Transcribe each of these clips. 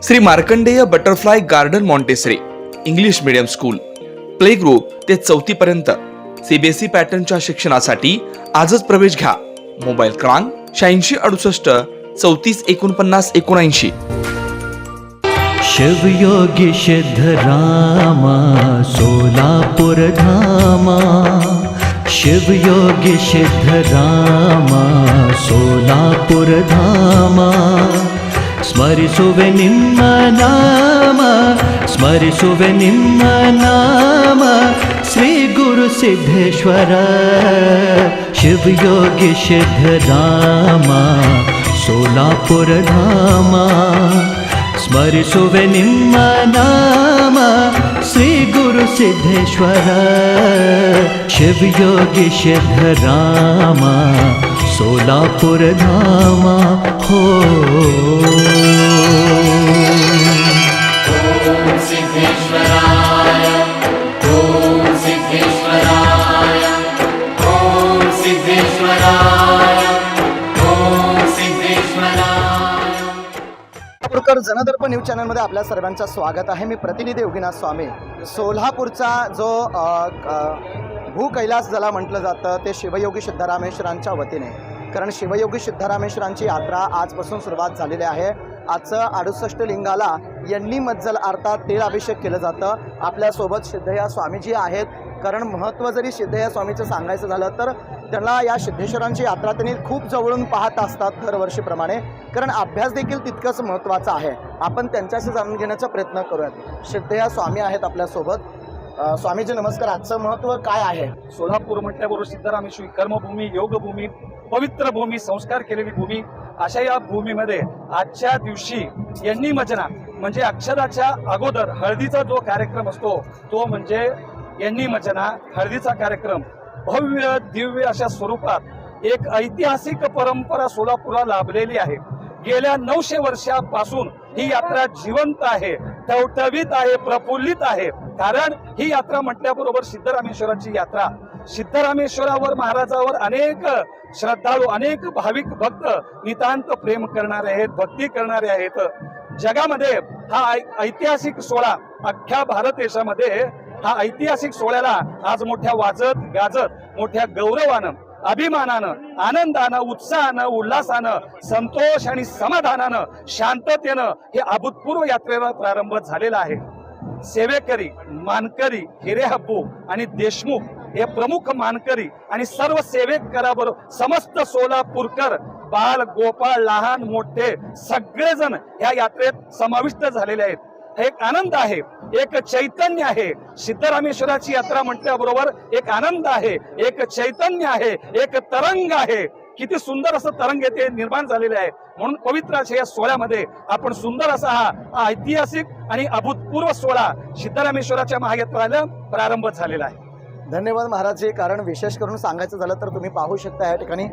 Shri Markandey butterfly garden Montessori English medium school play group ते 4थी पर्यंत सीबीएसई पॅटर्नच्या शिक्षणासाठी आजच प्रवेश घ्या. मोबाईल क्रमांक 8668 34 49 79. शिवयोगी सिद्धरामा सोलापुर धामा. शिवयोगी सिद्धरामा सोलापुर धामा. स्मरिसुवे निम्न नाम, स्मरिसुवे निम्न नाम. श्री गुरु सिद्धेश्वर शिवयोगी सिद्धरामा सोलापुर धामा. स्मरिसुवे निम्न नाम श्री गुरु सिद्धेश्वर शिवयोगी सिद्धरामा सोलापुर धामा. हो ओम सिद्धेश्वराय, ओम सिद्धेश्वराय, ओम सिद्धेश्वराय, ओम सिद्धेश्वराय. सोलापूरकर जनदर्पण न्यूज चॅनलमध्ये आपल्या सर्वांचं स्वागत आहे. मी प्रतिनिधी योगीनाथ स्वामी. सोलापूरचा जो भू कैलास ज्याला म्हटलं जातं ते शिवयोगी सिद्धरामेश्वरांच्या वतीने, कारण शिवयोगी सिद्धरामेश्वरांची यात्रा आजपासून सुरुवात झालेली आहे. आजचं 68 लिंगाला यन्नी मज्जल अर्थात तेल अभिषेक केलं जातं. आपल्यासोबत सिद्धय्या स्वामीजी आहेत. कारण महत्त्व जरी सिद्धय्या स्वामीचं सांगायचं झालं तर त्यांना या सिद्धेश्वरांची यात्रा त्यांनी खूप जवळून पाहत असतात दरवर्षीप्रमाणे, कारण अभ्यास देखील तितकंच महत्त्वाचा आहे. आपण त्यांच्याशी जाणून घेण्याचा प्रयत्न करूयात. सिद्धय्या स्वामी आहेत आपल्यासोबत. स्वामीजी नमस्कार. आजचं महत्त्व काय आहे? सोलापूर म्हटल्याबरोबर सिद्धरामेश्वरी कर्मभूमी, योगभूमी, पवित्र भूमी, संस्कार केलेली भूमी, अशा या भूमीमध्ये आजच्या दिवशी यन्नी मजना म्हणजे अक्षराच्या अगोदर हळदीचा जो कार्यक्रम असतो तो म्हणजे यन्नी मजना, हळदीचा कार्यक्रम. भव्य दिव्य अशा स्वरूपात एक ऐतिहासिक परंपरा सोलापूरला लाभलेली आहे. गेल्या 900 वर्षापासून ही यात्रा जिवंत आहे, टवटवीत आहे, प्रफुल्लित आहे. कारण ही यात्रा म्हटल्याबरोबर सिद्धरामेश्वराची यात्रा. सिद्धरामेश्वरावर, महाराजावर अनेक श्रद्धाळू, अनेक भाविक भक्त नितांत प्रेम करणारे आहेत, भक्ती करणारे आहेत. जगामध्ये हा ऐतिहासिक सोहळा, अख्ख्या भारत देशामध्ये हा ऐतिहासिक सोहळ्याला आज मोठ्या वाजत गाजत, मोठ्या गौरवानं, अभिमानानं, आनंदानं, उत्साहानं, उल्हासानं, संतोष आणि समाधानानं, शांततेनं हे अभूतपूर्व यात्रेला प्रारंभ झालेला आहे. सेवेकरी, मानकरी, हिरेहब्बू आणि देशमुख हे प्रमुख मानकरी आणि सर्व सेवेकराबरोबर समस्त सोलापूरकर, बाल, गोपाळ, लहान मोठे सगळेजण या यात्रेत समाविष्ट झालेले आहेत. एक आनंद आहे, एक चैतन्य आहे. सिद्धरामेश्वराची यात्रा म्हटल्याबरोबर एक आनंद आहे, एक चैतन्य आहे, एक तरंग आहे. किती सुंदर असं तरंग येथे निर्माण झालेले आहे. म्हणून पवित्र अशा या सोहळ्यामध्ये आपण सुंदर असा हा ऐतिहासिक आणि अभूतपूर्व सोहळा सिद्धरामेश्वराच्या महायात्रेला प्रारंभ झालेला आहे. धन्यवाद महाराजजी. कारण विशेष करून सांगायचं झालं तर तुम्ही पाहू शकता या ठिकाणी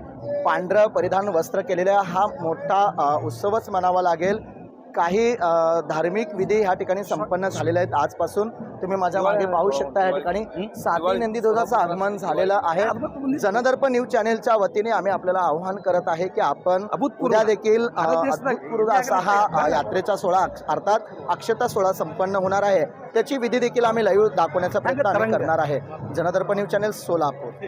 पांढरं परिधान वस्त्र केलेल्या हा मोठा उत्सवच म्हणावा लागेल. काही धार्मिक विधी ह्या ठिकाणी संपन्न झालेले आहेत आजपासून. तुम्ही माझ्या मागे पाहू शकता या ठिकाणी 7 नंदीध्वजाचं आगमन झालेलं आहे. जनदर्पण न्यूज चॅनेलच्या वतीने आम्ही आपल्याला आव्हान करत आहे की आपण उद्या देखील अभूतपूर्व असा हा यात्रेचा सोहळा अर्थात अक्षता सोहळा संपन्न होणार आहे. त्याची विधी देखील आम्ही लाईव्ह दाखवण्याचा प्रयत्न करणार आहे. जनदर्पण न्यूज चॅनेल सोलापूर.